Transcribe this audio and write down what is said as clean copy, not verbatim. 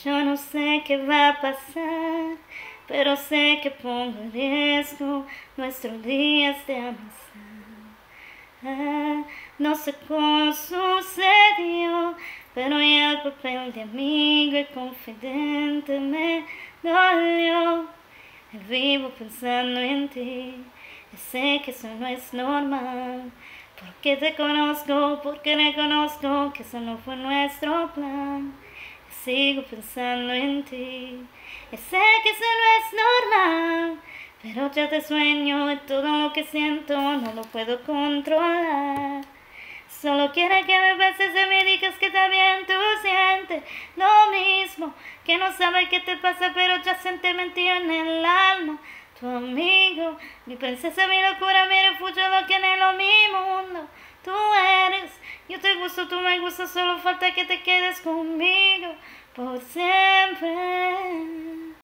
Yo no sé qué va a pasar, pero sé que pongo en riesgo nuestros días de amistad. No sé cómo sucedió, pero ya el papel de amigo y confidente me dolió. Vivo pensando en ti y sé que eso no es normal. Porque te conozco, porque reconozco que eso no fue nuestro plan. Sigo pensando en ti y sé que eso no es normal. Pero ya te sueño y todo lo que siento no lo puedo controlar. Solo quiero que me beses y me digas que también tú sientes lo mismo. Que no sabes qué te pasa, pero ya sientes metido en el alma. Tu amigo, mi princesa, mi locura, mi refugio, lo que anhelo, mi mundo. Tú eres, yo te gusto, tú me gustas, solo falta que te quedes conmigo por siempre.